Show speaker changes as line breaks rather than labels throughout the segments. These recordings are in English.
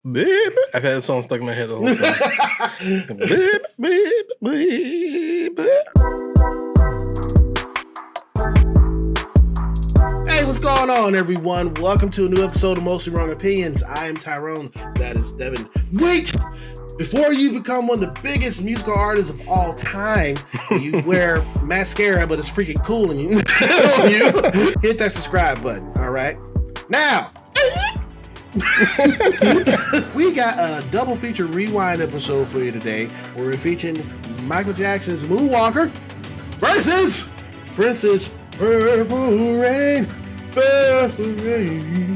Baby. I've had that song stuck in my head the whole time. Baby, baby, baby.
Hey, what's going on, everyone? Welcome to a new episode of Mostly Wrong Opinions. I am Tyrone. That is Devin. Wait! Before you become one of the biggest musical artists of all time, you wear mascara, but it's freaking cool and you hit that subscribe button, all right? Now, we got a double feature rewind episode for you today where we're featuring Michael Jackson's Moonwalker versus Prince's Purple Rain, Purple Rain.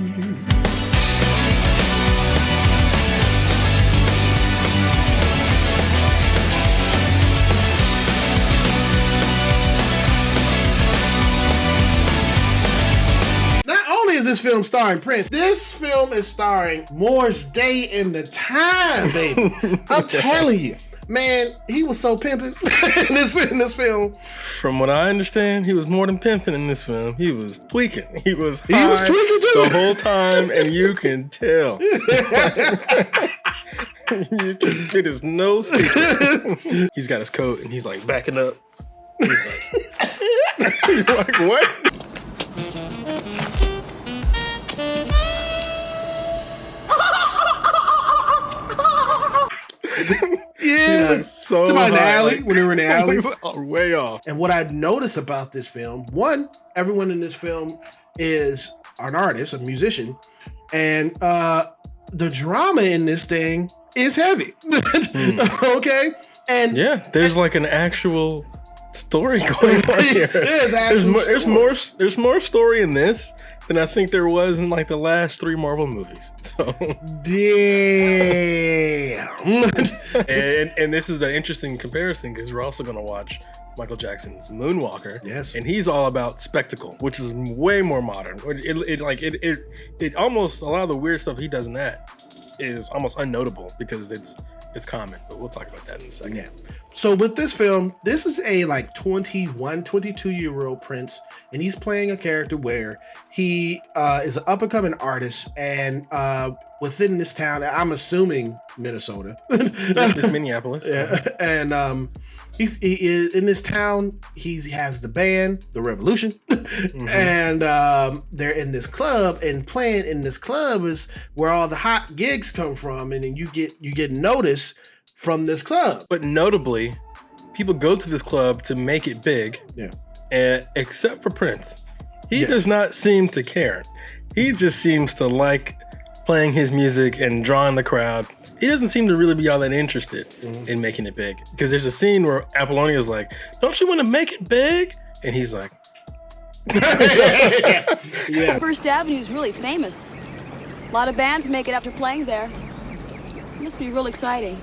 Is this film starring Prince? This film is starring Morris Day in the time, baby. I'm telling you, man, he was so pimping in this film.
From what I understand, he was more than pimping in this film. He was tweaking. He was tweaking
too
the whole time, and you can tell. It is no secret. He's got his coat, and he's like backing up. He's like what?
Yeah,
so
somebody in the alley, when they were in the alley.
Way off.
And what I noticed about this film, one, everyone in this film is an artist, a musician, and the drama in this thing is heavy. Okay? And
yeah, there's like an actual story going on here. There's more story in this than I think there was in like the last 3 Marvel movies. So
damn.
and this is an interesting comparison because we're also going to watch Michael Jackson's Moonwalker.
Yes.
And he's all about spectacle, which is way more modern. It almost, a lot of the weird stuff he does in that is almost unnotable because it's common, but we'll talk about that in a second.
Yeah. So with this film, this is a like 22-year-old Prince, and he's playing a character where he is an up-and-coming artist, and within this town, I'm assuming Minnesota.
It's Minneapolis.
Yeah. And he is in this town. He has the band, the Revolution, mm-hmm. And they're in this club, and playing in this club is where all the hot gigs come from, and then you get noticed from this club.
But notably, people go to this club to make it big.
Yeah.
Except for Prince, he does not seem to care. He just seems to like playing his music and drawing the crowd. He doesn't seem to really be all that interested in making it big. Because there's a scene where Apollonia's like, "Don't you want to make it big?" And he's like,
yeah. First Avenue is really famous. A lot of bands make it after playing there. It must be real exciting.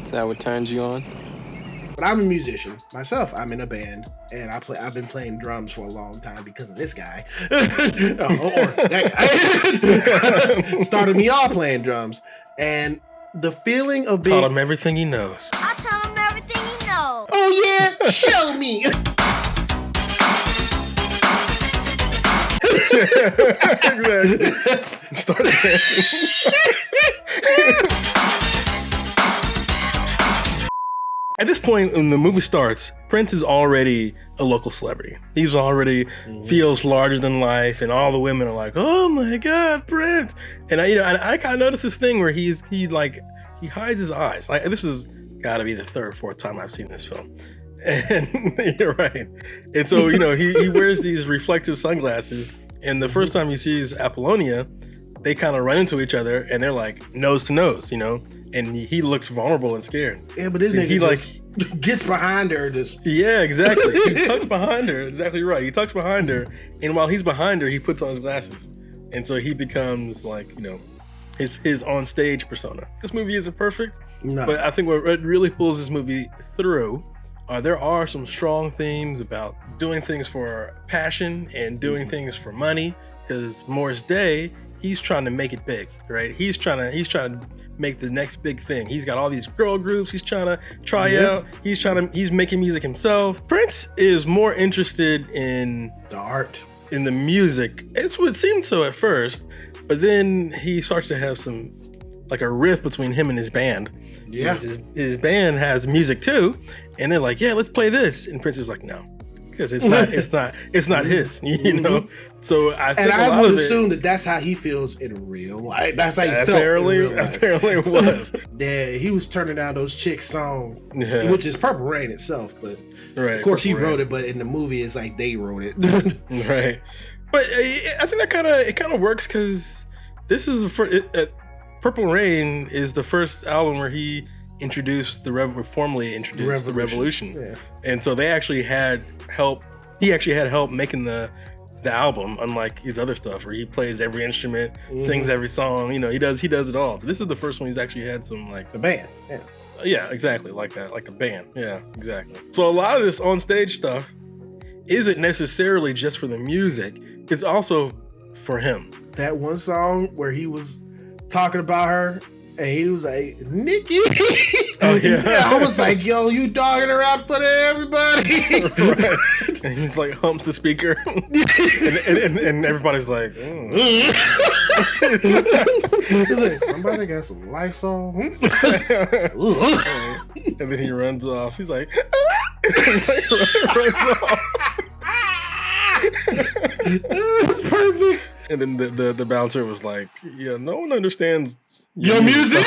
Is that what turns you on?
But I'm a musician myself. I'm in a band, and I've been playing drums for a long time because of this guy, or that guy. Started me off playing drums, and the feeling of being
taught him everything he knows.
I taught him everything he knows.
Oh yeah, show me.
Exactly. Start dancing. At this point, when the movie starts, Prince is already a local celebrity. He's already feels larger than life, and all the women are like, "Oh my God, Prince!" And I kind of noticed this thing where he hides his eyes. Like, this has got to be the 3rd or 4th time I've seen this film, and you're right. And so he wears these reflective sunglasses, and the first time he sees Apollonia, they kind of run into each other, and they're like nose to nose, and he looks vulnerable and scared.
Yeah, but this nigga just gets behind her.
Yeah, exactly. He tucks behind her. Exactly right. He tucks behind her, and while he's behind her, he puts on his glasses, and so he becomes like his on stage persona. This movie isn't perfect, but I think what really pulls this movie through. There are some strong themes about doing things for passion and doing things for money. Because Morris Day, he's trying to make it big, right? He's trying to make the next big thing. He's got all these girl groups he's trying to try out. He's making music himself. Prince is more interested in
the art,
in the music. It's what seemed so at first, But then he starts to have some, like a rift between him and his band.
Yeah.
His band has music too. And they're like, yeah, let's play this. And Prince is like, no. Because it's not his, you know. So I think
I would assume that that's how he feels in real life. That's how he felt in real life.
Apparently it was.
Yeah, he was turning down those chicks' song, which is Purple Rain itself, but of course he wrote it. But in the movie, it's like they wrote it,
right? But I think that kind of works because this is Purple Rain is the first album where he formally introduced the revolution. Yeah. And so they actually had help. He actually had help making the album, unlike his other stuff where he plays every instrument, sings every song. You know, he does it all. So this is the first one he's actually had some like
the band.
Yeah, exactly, like that, like a band. Yeah, exactly. So a lot of this on stage stuff isn't necessarily just for the music. It's also for him.
That one song where he was talking about her and he was like, Nikki. Oh, yeah. I was like, yo, you dogging her out for everybody.
Right. And he's like, humps the speaker. and everybody's like,
He's like, somebody got some Lysol.
And then he runs off. He's like, runs off.
That's perfect.
And then the bouncer was like, yeah, no one understands
your music.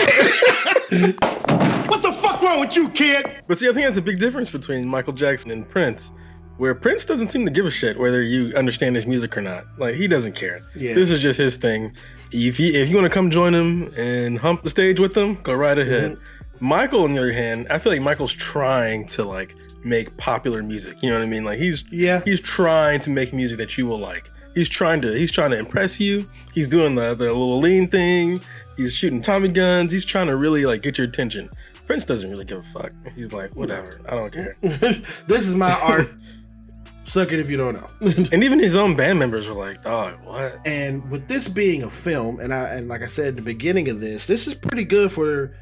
What the fuck wrong with you, kid?
But see, I think that's a big difference between Michael Jackson and Prince, where Prince doesn't seem to give a shit whether you understand his music or not. Like, he doesn't care. Yeah. This is just his thing. If you want to come join him and hump the stage with him, go right ahead. Michael, on the other hand, I feel like Michael's trying to like make popular music. You know what I mean? Like he's trying to make music that you will like. He's trying to impress you. He's doing the little lean thing. He's shooting Tommy guns. He's trying to really like get your attention. Prince doesn't really give a fuck. He's like, whatever, I don't care.
This is my art. Suck it if you don't know.
And even his own band members were like, dog, what?
And with this being a film, and like I said at the beginning of this is pretty good for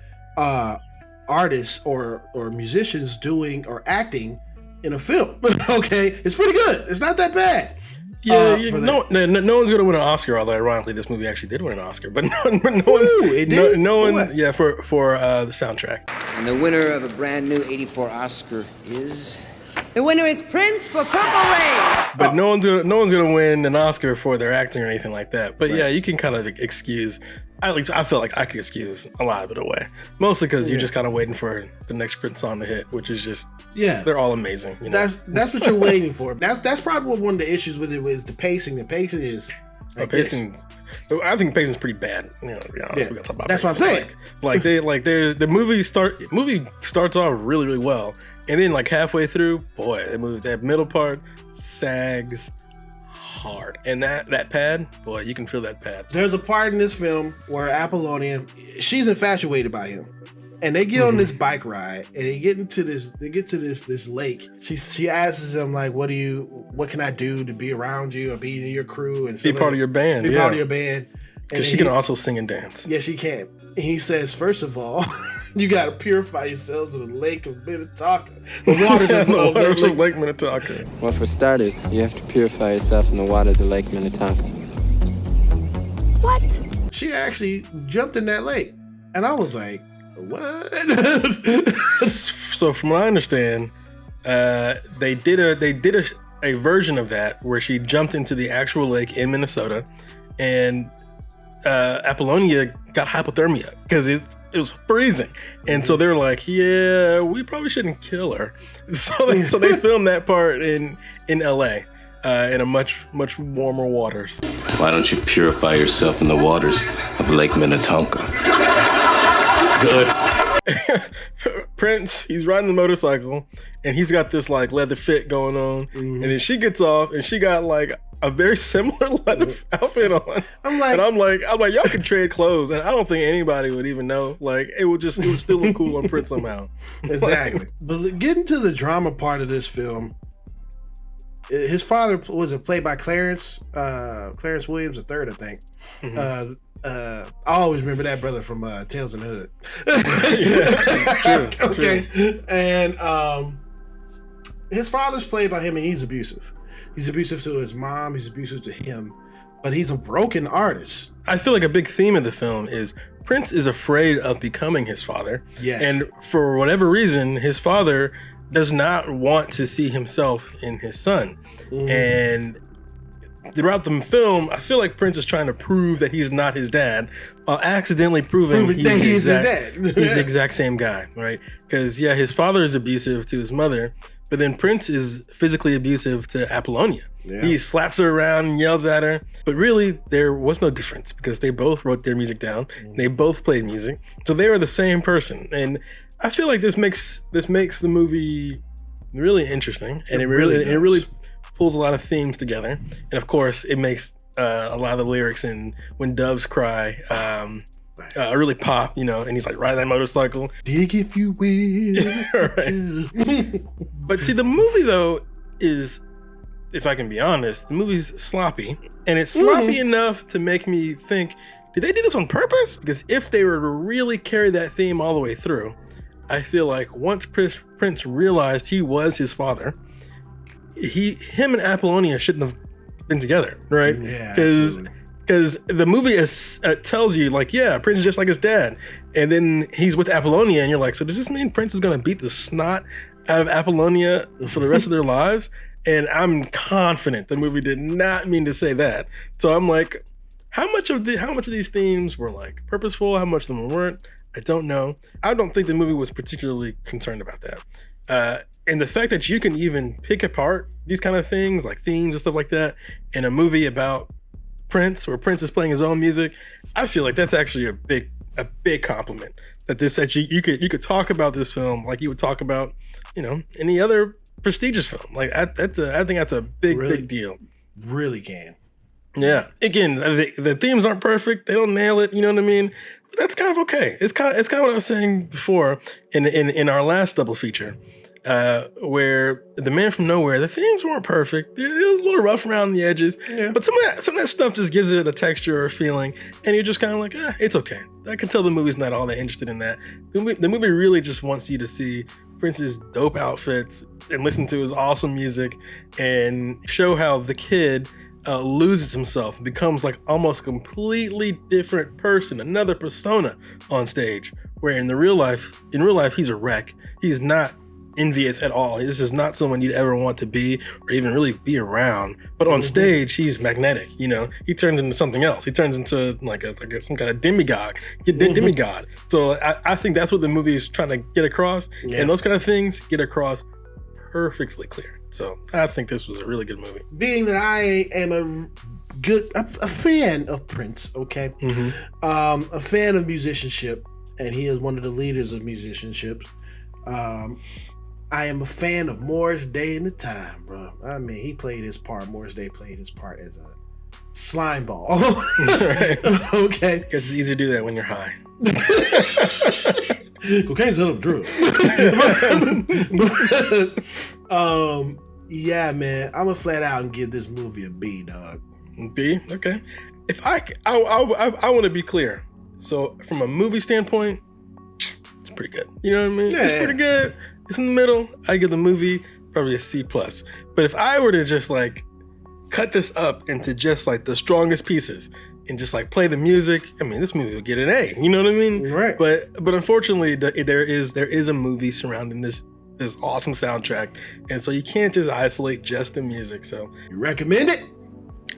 artists or musicians doing or acting in a film. Okay, it's pretty good. It's not that bad.
Yeah, no one's gonna win an Oscar. Although ironically, this movie actually did win an Oscar, but no one, yeah, for the soundtrack.
And the winner of a brand new '84 Oscar is.
The winner is Prince for Purple Rain.
But no one's gonna win an Oscar for their acting or anything like that. But yeah, you can kind of excuse. I feel like I could excuse a lot of it away, mostly because you're just kind of waiting for the next Prince song to hit, which is just they're all amazing. You know?
That's what you're waiting for. That's probably one of the issues with it was the pacing. The pacing is like
I think the pacing's pretty bad. You know, to be honest. We gotta talk about
that's what I'm saying.
The movie starts off really, really well, and then like halfway through, boy, that middle part sags hard. And that pad, boy, you can feel that pad.
There's a part in this film where Apollonia, she's infatuated by him. And they get on this bike ride and they get to this lake. She asks him like, what can I do to be around you or be in your crew and
be part of your band?
Be part of your band.
Because she can also sing and dance.
Yeah, she can. And he says, first of all, you got to purify yourselves in the lake of Minnetonka. The waters of
Lake Minnetonka.
Well, for starters, you have to purify yourself in the waters of Lake Minnetonka.
What?
She actually jumped in that lake. And I was like, what?
So from what I understand, they did a version of that where she jumped into the actual lake in Minnesota, and Apollonia got hypothermia because it was freezing, and so they're like, yeah, we probably shouldn't kill her. So they filmed that part in LA. In a much warmer waters.
Why don't you purify yourself in the waters of Lake Minnetonka? Good.
Prince, he's riding the motorcycle and he's got this like leather fit going on, and then she gets off and she got like a very similar leather outfit on. I'm like, y'all can trade clothes, and I don't think anybody would even know. Like, it would still look cool on Prince somehow.
Exactly. But getting to the drama part of this film, his father was played by Clarence Williams III, I think. Mm-hmm. I always remember that brother from Tales in the Hood. True. Okay. And his father's played by him, and he's abusive. He's abusive to his mom. He's abusive to him. but he's a broken artist.
I feel like a big theme of the film is Prince is afraid of becoming his father.
Yes.
And for whatever reason, his father does not want to see himself in his son. And throughout the film, I feel like Prince is trying to prove that he's not his dad while accidentally proving
that he is his dad.
He's the exact same guy, right? Because, yeah, his father is abusive to his mother, but then Prince is physically abusive to Apollonia. Yeah. He slaps her around and yells at her. But really, there was no difference because they both wrote their music down. They both played music. So they were the same person. And I feel like this makes the movie really interesting. And it really pulls a lot of themes together. And of course, it makes a lot of the lyrics and When Doves Cry really pop, you know, and he's like riding that motorcycle.
Dig if you will.
But see, the movie though is, if I can be honest, the movie's sloppy, and it's sloppy enough to make me think, did they do this on purpose? Because if they were to really carry that theme all the way through, I feel like once Prince realized he was his father, him and Apollonia shouldn't have been together, right?
Yeah,
because the movie tells you, like, yeah, Prince is just like his dad, and then he's with Apollonia, and you're like, so does this mean Prince is gonna beat the snot out of Apollonia for the rest of their lives? And I'm confident the movie did not mean to say that. So I'm like, how much of these themes were like purposeful? How much of them weren't? I don't know. I don't think the movie was particularly concerned about that. And the fact that you can even pick apart these kind of things, like themes and stuff like that, in a movie about Prince, where Prince is playing his own music, I feel like that's actually a big compliment. That you could talk about this film like you would talk about, you know, any other prestigious film. Like I think that's a big deal.
Really can.
Yeah. Again, the themes aren't perfect. They don't nail it. You know what I mean? But that's kind of okay. It's kind of what I was saying before in our last double feature, where The Man from Nowhere, the themes weren't perfect. It was a little rough around the edges, but some of that stuff just gives it a texture or a feeling, and you're just kind of like, it's okay. I can tell the movie's not all that interested in that. The movie really just wants you to see Prince's dope outfits and listen to his awesome music and show how the kid loses himself, becomes like almost a completely different person, another persona on stage, where in real life he's a wreck. He's not envious at all. This is not someone you'd ever want to be or even really be around. But on stage, he's magnetic. You know, he turns into something else. He turns into like some kind of demigod. So I think that's what the movie is trying to get across. Yeah. And those kind of things get across perfectly clear. So I think this was a really good movie.
Being that I am a fan of Prince, okay, a fan of musicianship, and he is one of the leaders of musicianship. I am a fan of Morris Day in the time, bro. I mean, he played his part. Morris Day played his part as a slime ball.
Right.
Okay.
Because it's easier to do that when you're high.
Cocaine's not a drug. Yeah, man. I'm gonna flat out and give this movie a B, dog.
B? Okay. If I want to be clear. So from a movie standpoint, it's pretty good. You know what I mean?
Yeah.
It's pretty good. It's in the middle. I give the movie probably a C+. But if I were to just like cut this up into just like the strongest pieces and just like play the music, I mean, this movie will get an A. You know what I mean?
Right.
But unfortunately, there is a movie surrounding this awesome soundtrack, and so you can't just isolate just the music. So
you recommend it?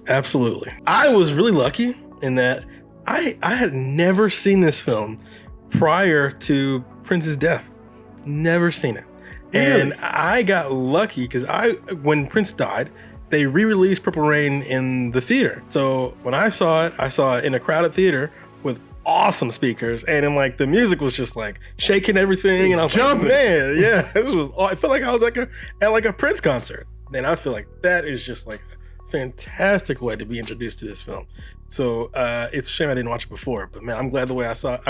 Absolutely. I was really lucky in that I had never seen this film prior to Prince's death. Never seen it. Really? And I got lucky because when Prince died, they re-released Purple Rain in the theater. So when I saw it in a crowded theater with awesome speakers, and then like the music was just like shaking everything, and I was jumping. Like, man, yeah, I felt like I was at a Prince concert. And I feel like that is just like a fantastic way to be introduced to this film. So it's a shame I didn't watch it before, but man, I'm glad I saw it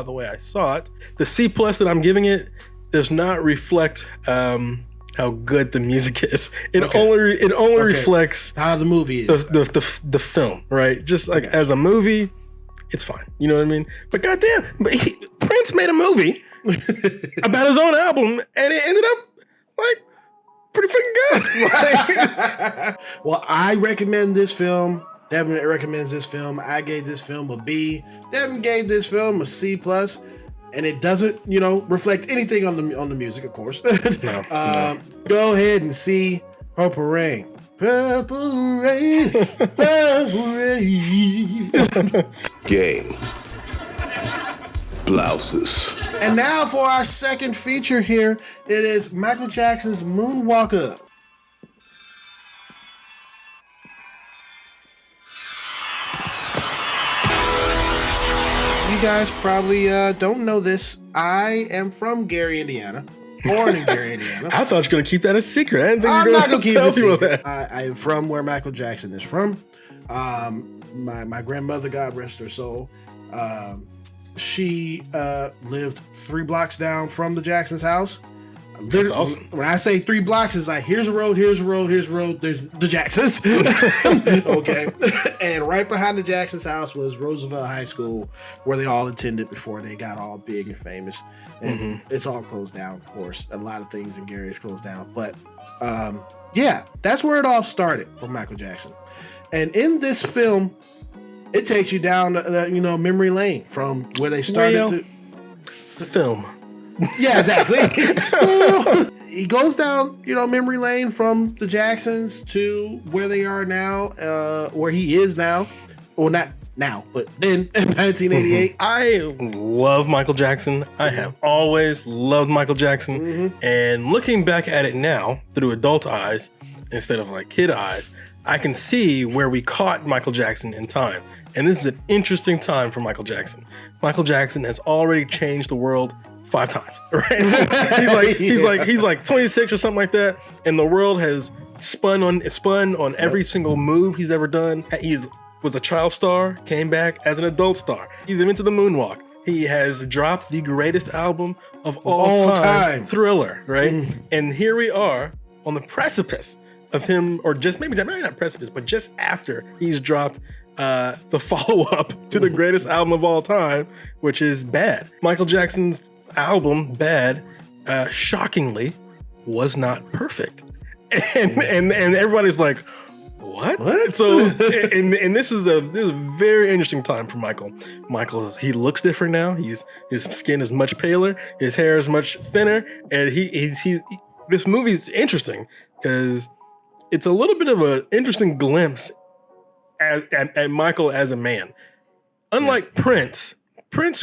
the way I saw it. The C+ that I'm giving it does not reflect how good the music is. It only reflects
how the movie is.
The film, right? Just like as a movie, it's fine. You know what I mean? But goddamn, Prince made a movie about his own album, and it ended up like pretty freaking good.
Well, I recommend this film Devin recommends this film. I gave this film a B. Devin gave this film a C+. And it doesn't, reflect anything on the music, of course.
No.
Go ahead and see Purple Rain. Purple Rain, Purple Rain.
Game. Blouses.
And now for our second feature here, it is Michael Jackson's Moonwalker. You guys probably don't know this. I am from Gary, Indiana. Born in Gary, Indiana.
I thought you were going to keep that a secret. I didn't think
I'm
you were
not
going
gonna
to
keep
tell
it
people
secret.
that.
I am from where Michael Jackson is from. My grandmother, God rest her soul, she lived 3 blocks down from the Jackson's house.
That's awesome.
When I say 3 blocks, it's like here's a road, here's a road, here's a road. There's the Jacksons. Okay, and right behind the Jackson's house was Roosevelt High School, where they all attended before they got all big and famous. And it's all closed down, of course. A lot of things in Gary is closed down, but yeah, that's where it all started for Michael Jackson. And in this film, it takes you down, memory lane from where they started
The film.
Yeah, exactly. He goes down, memory lane from the Jacksons to where they are now, where he is now. Well, not now, but then in 1988.
I love Michael Jackson. I have always loved Michael Jackson. And looking back at it now through adult eyes instead of like kid eyes, I can see where we caught Michael Jackson in time. And this is an interesting time for Michael Jackson. Michael Jackson has already changed the world 5 times, right? he's like 26 or something like that, and the world has spun on every single move he's ever done. He was a child star, came back as an adult star. He's into the moonwalk. He has dropped the greatest album of all time, Thriller, right? And here we are on the precipice of him, or just maybe not precipice, but just after he's dropped the follow-up to the greatest album of all time, which is Bad. Michael Jackson's album Bad, shockingly, was not perfect, and everybody's like, what? So and this is a very interesting time for Michael. He looks different now. His skin is much paler, his hair is much thinner, and this movie is interesting because it's a little bit of an interesting glimpse at Michael as a man. Unlike Prince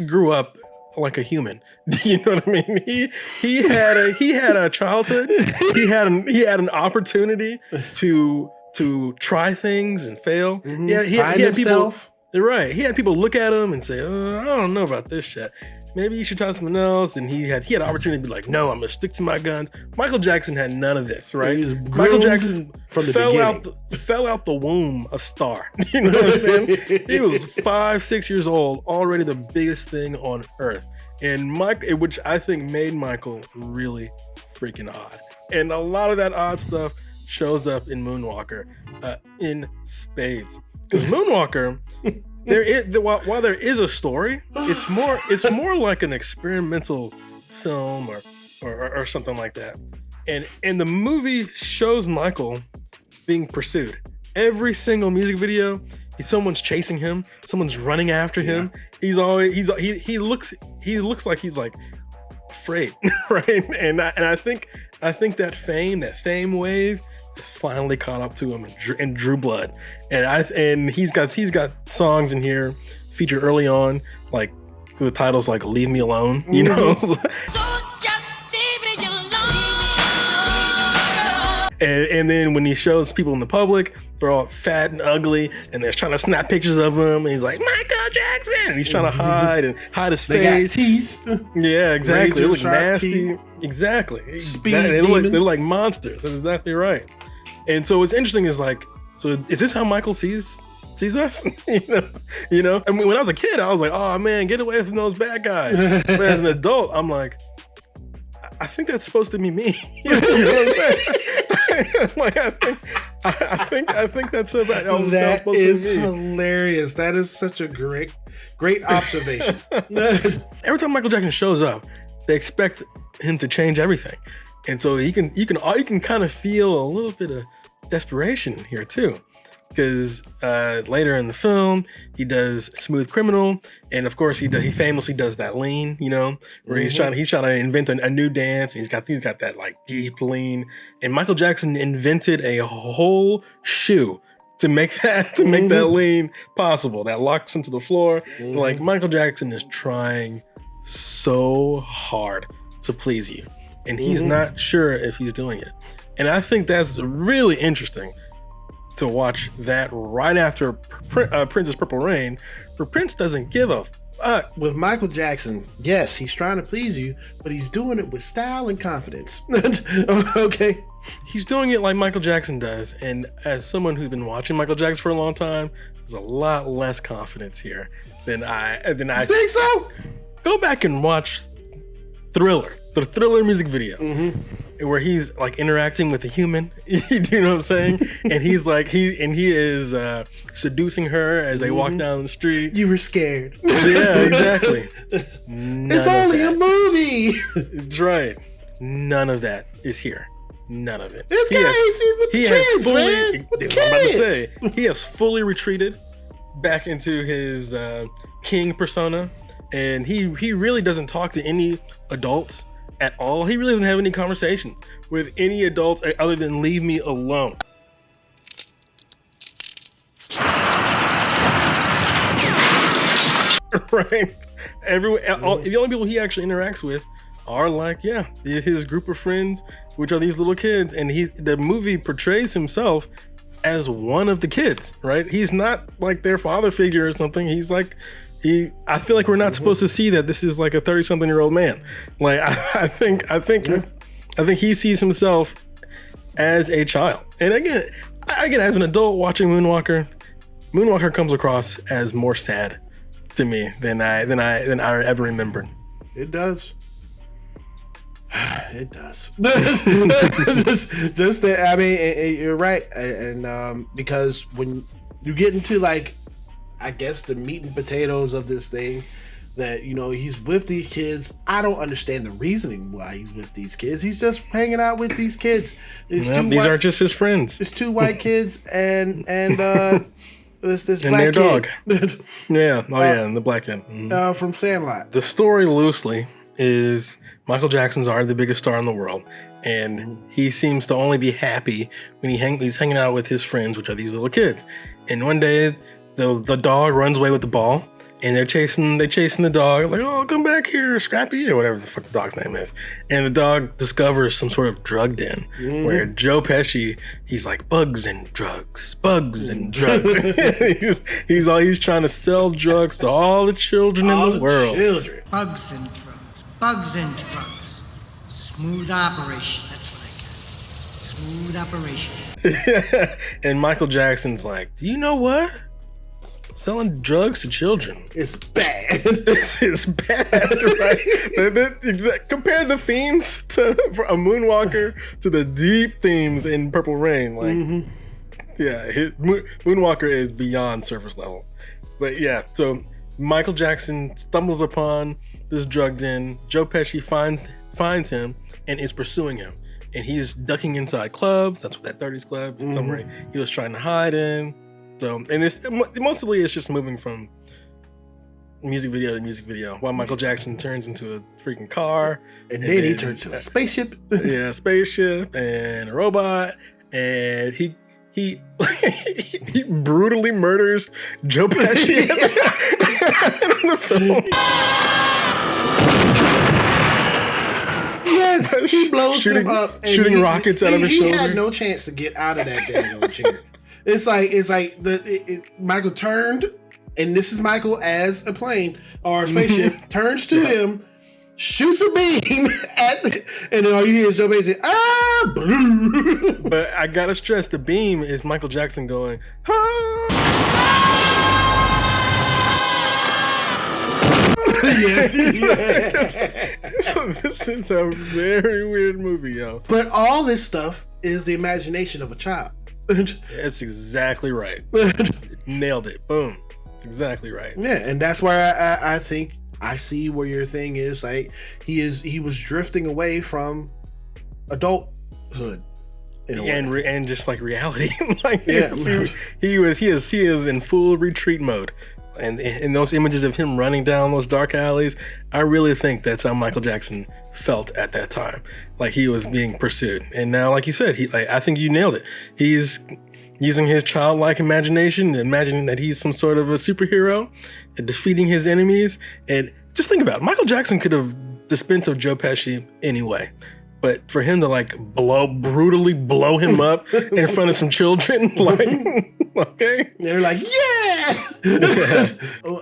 grew up like a human. You know what I mean? He had a childhood. He had an opportunity to try things and fail. Yeah, he had himself. People. Right. He had people look at him and say, I don't know about this shit. Maybe you should try something else. And he had an opportunity to be like, no, I'm gonna stick to my guns. Michael Jackson had none of this, right? Michael Jackson fell out the womb a star. You know what I'm saying? He was 5-6 years old, already the biggest thing on earth. And which I think made Michael really freaking odd. And a lot of that odd stuff shows up in Moonwalker in spades. Because Moonwalker, while there is a story, it's more like an experimental film or something like that. And the movie shows Michael being pursued. Every single music video, someone's chasing him, someone's running after him. He looks like he's like afraid, right? And I think that fame wave has finally caught up to him and drew blood. And he's got songs in here featured early on, like the titles like "Leave Me Alone," you know. And then when he shows people in the public, they're all fat and ugly, and they're trying to snap pictures of him. And he's like, Michael Jackson! And he's trying to hide his face.
They got teeth.
Yeah, exactly. They look nasty.
Teeth.
Exactly. They look like monsters. That's exactly right. And so what's interesting is like, so is this how Michael sees us? you know? I mean, when I was a kid, I was like, oh man, get away from those bad guys. But as an adult, I'm like, I think that's supposed to be me. You know what I'm saying? Like, I think that's about
that is hilarious. That is such a great observation.
Every time Michael Jackson shows up, they expect him to change everything, and so you can kind of feel a little bit of desperation here too. because later in the film he does Smooth Criminal, and of course he famously does that lean, where he's trying to invent a new dance. And he's got that like deep lean, and Michael Jackson invented a whole shoe to make that lean possible. That locks into the floor. Like Michael Jackson is trying so hard to please you, and he's not sure if he's doing it. And I think that's really interesting to watch that right after Prince's Purple Rain, where Prince doesn't give a fuck.
With Michael Jackson, yes, he's trying to please you, but he's doing it with style and confidence. Okay.
He's doing it like Michael Jackson does. And as someone who's been watching Michael Jackson for a long time, there's a lot less confidence here than I
think so.
Go back and watch Thriller, the Thriller music video, where he's like interacting with a human. You know what I'm saying? And he's like he is seducing her as they walk down the street.
You were scared.
Yeah, exactly. It's
only a movie.
That's right. None of that is here. None of it.
This guy is with the kids, man. With the kids.
I'm about to say, he has fully retreated back into his king persona, and he really doesn't talk to any adults at all. He really doesn't have any conversations with any adults other than leave me alone. Right? The only people he actually interacts with are like, his group of friends, which are these little kids, and the movie portrays himself as one of the kids, right? He's not like their father figure or something. He's like, I feel like we're not supposed to see that this is like a 30-something-year-old man. Like I think he sees himself as a child. And again, as an adult watching Moonwalker comes across as more sad to me than I ever remembered.
It does. It does. I mean, you're right, and because when you get into like, I guess the meat and potatoes of this thing, that he's with these kids. I don't understand the reasoning why he's with these kids. He's just hanging out with these kids.
These are just his friends.
It's two white kids and this
and
black
their dog.
kid.
And the black kid
from Sandlot.
The story loosely is Michael Jackson's already the biggest star in the world, and he seems to only be happy when he's hanging out with his friends, which are these little kids. And one day, the dog runs away with the ball, and they're chasing the dog, like, oh, come back here, Scrappy, or whatever the fuck the dog's name is. And the dog discovers some sort of drug den where Joe Pesci, he's like, bugs and drugs. he's trying to sell drugs to all the children in the world.
Children.
Bugs and drugs. Smooth operation. That's what I got. Smooth operation.
And Michael Jackson's like, do you know what? Selling drugs to children.
It's bad.
This is bad, right? Compare the themes for a Moonwalker to the deep themes in Purple Rain. Like, Moonwalker is beyond surface level. But yeah, so Michael Jackson stumbles upon this drug den. Joe Pesci finds him and is pursuing him. And he's ducking inside clubs. That's what that 30s club is, somewhere he was trying to hide in. So, and it's mostly it's just moving from music video to music video while Michael Jackson turns into a freaking car.
And then he turns into a spaceship.
Yeah, spaceship and a robot. And he brutally murders Joe Pesci in the film.
Yes, he blows him up. And
shooting rockets out of his shoulder.
He had no chance to get out of that damn chair. It's like Michael turned, and this is Michael as a plane or a spaceship, turns to him, shoots a beam and then all you hear is Joe Pesci say, ah!
But I gotta stress, the beam is Michael Jackson going, ah! So this is a very weird movie, yo.
But all this stuff is the imagination of a child.
That's exactly right. Nailed it. Boom. That's exactly right.
Yeah, and that's why I think I see where your thing is. Like he was drifting away from adulthood.
and just like reality. Like
Yeah.
he is in full retreat mode. And in those images of him running down those dark alleys, I really think that's how Michael Jackson felt at that time. Like he was being pursued. And now, like you said, I think you nailed it. He's using his childlike imagination, imagining that he's some sort of a superhero, and defeating his enemies. And just think about it. Michael Jackson could have dispensed of Joe Pesci anyway. But for him to like brutally blow him up in front of some children, like, okay.
They're like, yeah.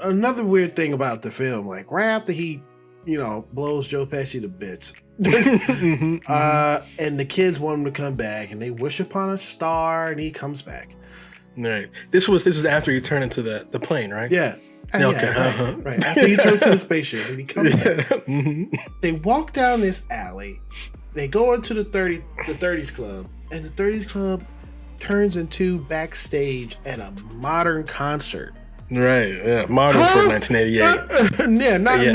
Another weird thing about the film, like right after he, blows Joe Pesci to bits, and the kids want him to come back, and they wish upon a star, and he comes back.
Right. This was after he turned into the plane, right?
Yeah.
Okay.
Right. After he turns to the spaceship, and he comes back.
Mm-hmm.
They walk down this alley. They go into the 30s club, and the 30s club turns into backstage at a modern concert.
Right, yeah, modern for 1988.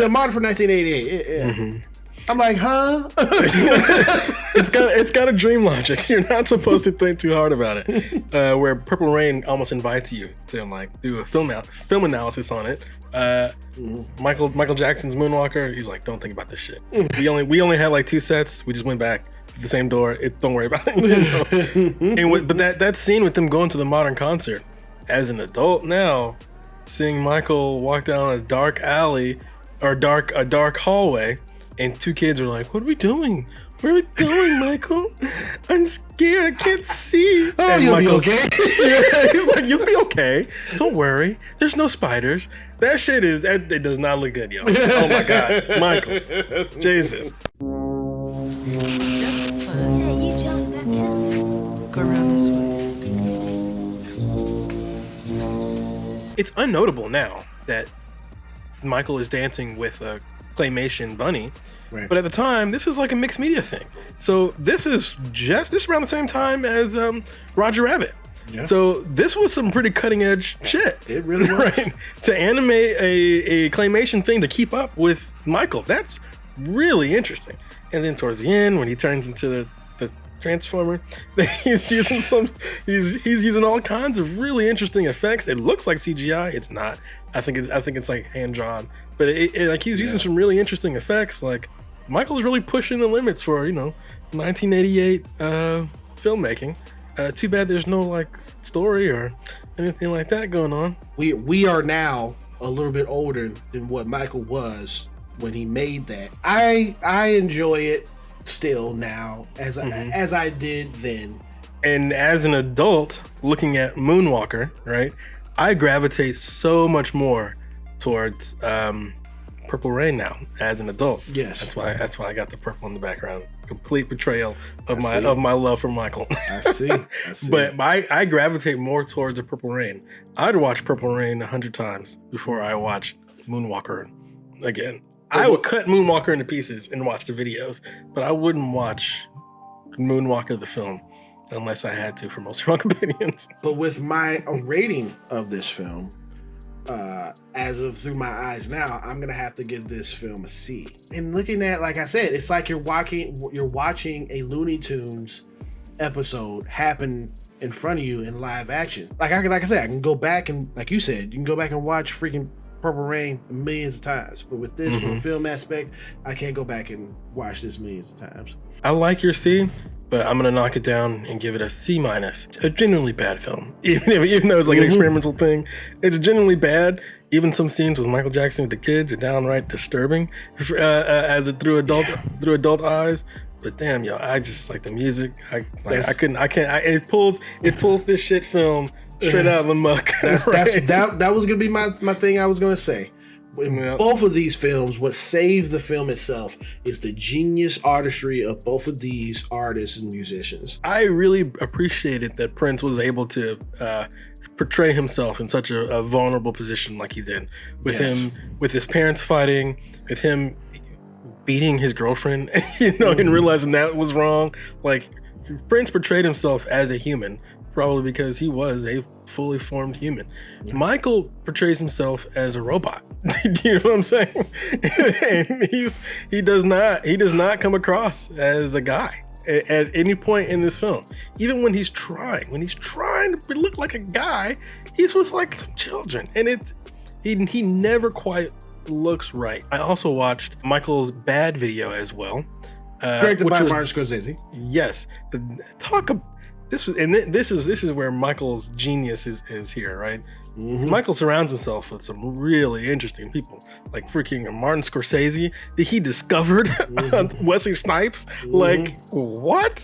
Modern for 1988. Yeah.
Mm-hmm.
I'm like, huh?
It's got a dream logic. You're not supposed to think too hard about it. Where Purple Rain almost invites you to like do a film analysis on it. Michael Jackson's Moonwalker. He's like, don't think about this shit. We only had like 2 sets. We just went back to the same door. Don't worry about it. But that scene with them going to the modern concert, as an adult now, seeing Michael walk down a dark alley or a dark hallway, and 2 kids are like, "What are we doing? Where are we going, Michael? I'm scared. I can't see."
Oh,
and
you'll be okay.
Yeah, he's like, "You'll be okay. Don't worry. There's no spiders." That shit it does not look good, yo. Oh my God, Michael, Jesus.
Yeah, you jump back to.
Go around this way.
It's unnotable now that Michael is dancing with a claymation bunny.
Right.
But at the time, this is like a mixed media thing. So this is around the same time as Roger Rabbit. Yeah. So this was some pretty cutting edge shit.
It really was.
Right? To animate a claymation thing to keep up with Michael, that's really interesting. And then towards the end, when he turns into the Transformer, he's using all kinds of really interesting effects. It looks like CGI. It's not. I think it's like hand drawn. But like he's using some really interesting effects. Like Michael's really pushing the limits for 1988 filmmaking. Too bad there's no like story or anything like that going on.
We are now a little bit older than what Michael was when he made that. I enjoy it still now as I did then.
And as an adult looking at Moonwalker, right, I gravitate so much more towards Purple Rain now as an adult.
Yes,
that's why I got the purple in the background. Complete betrayal of my love for Michael.
I see.
But I gravitate more towards the Purple Rain. I'd watch Purple Rain 100 times before I watch Moonwalker again. I would cut Moonwalker into pieces and watch the videos, but I wouldn't watch Moonwalker the film unless I had to for most wrong opinions.
But with my rating of this film, as of through my eyes now, I'm gonna have to give this film a C. And looking at, like I said, it's like you're watching a Looney Tunes episode happen in front of you in live action. Like I said, I can go back and, like you said, you can go back and watch freaking Purple Rain millions of times. But with this from a film aspect, I can't go back and watch this millions of times.
I like your C, but I'm gonna knock it down and give it a C-. A genuinely bad film. Even though it's like an experimental thing, it's genuinely bad. Even some scenes with Michael Jackson with the kids are downright disturbing as it through adult eyes. But damn, yo, I just like the music. It pulls this shit film straight out of the muck.
That was gonna be my thing. I was gonna say. In both of these films, what saved the film itself is the genius artistry of both of these artists and musicians.
I really appreciated that Prince was able to portray himself in such a vulnerable position like he did. With his parents fighting, with him beating his girlfriend, and realizing that was wrong. Like, Prince portrayed himself as a human, probably because he was a fully formed human. Yeah. Michael portrays himself as a robot. Do you know what I'm saying? And he does not come across as a guy. at any point in this film. Even when he's trying to look like a guy, he's with like some children, and he never quite looks right. I also watched Michael's Bad video as well,
directed by Martin Scorsese.
Yes, this is where Michael's genius is here, right? Mm-hmm. Michael surrounds himself with some really interesting people, like freaking Martin Scorsese. He discovered Wesley Snipes. Mm-hmm. Like, what?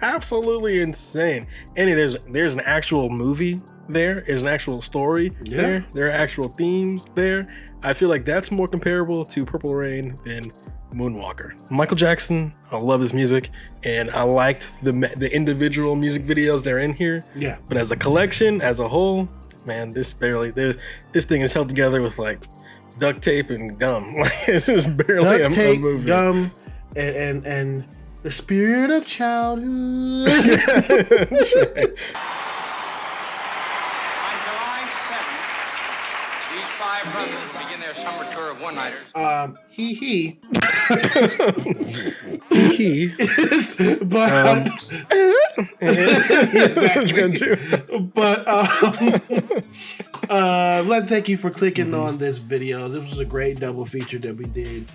Absolutely insane. And there's an actual movie there. There's an actual story there. There are actual themes there. I feel like that's more comparable to Purple Rain than Moonwalker. Michael Jackson, I love his music, and I liked the individual music videos that are in here. Yeah. But as a collection, as a whole, man, this thing is held together with like duct tape and gum. Like, this is barely
duct tape,
a movie.
Gum, and the spirit of childhood.
That's right.
On July 7th, these 5 brothers will begin their summer tour of one-nighters.
He
is,
but exactly. But let's thank you for clicking on this video. This was a great double feature that we did.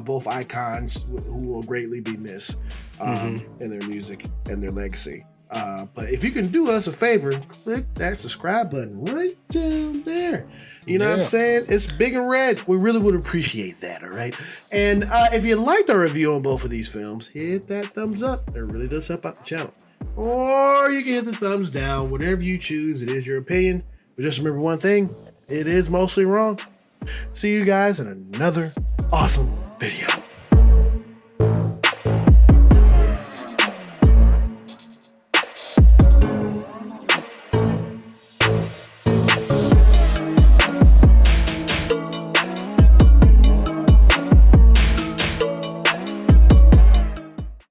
Both icons who will greatly be missed in their music and their legacy. But if you can do us a favor, click that subscribe button right down there. You know what I'm saying? It's big and red. We really would appreciate that, all right? And if you liked our review on both of these films, hit that thumbs up. It really does help out the channel. Or you can hit the thumbs down, whatever you choose. It is your opinion. But just remember one thing, it is mostly wrong. See you guys in another awesome video.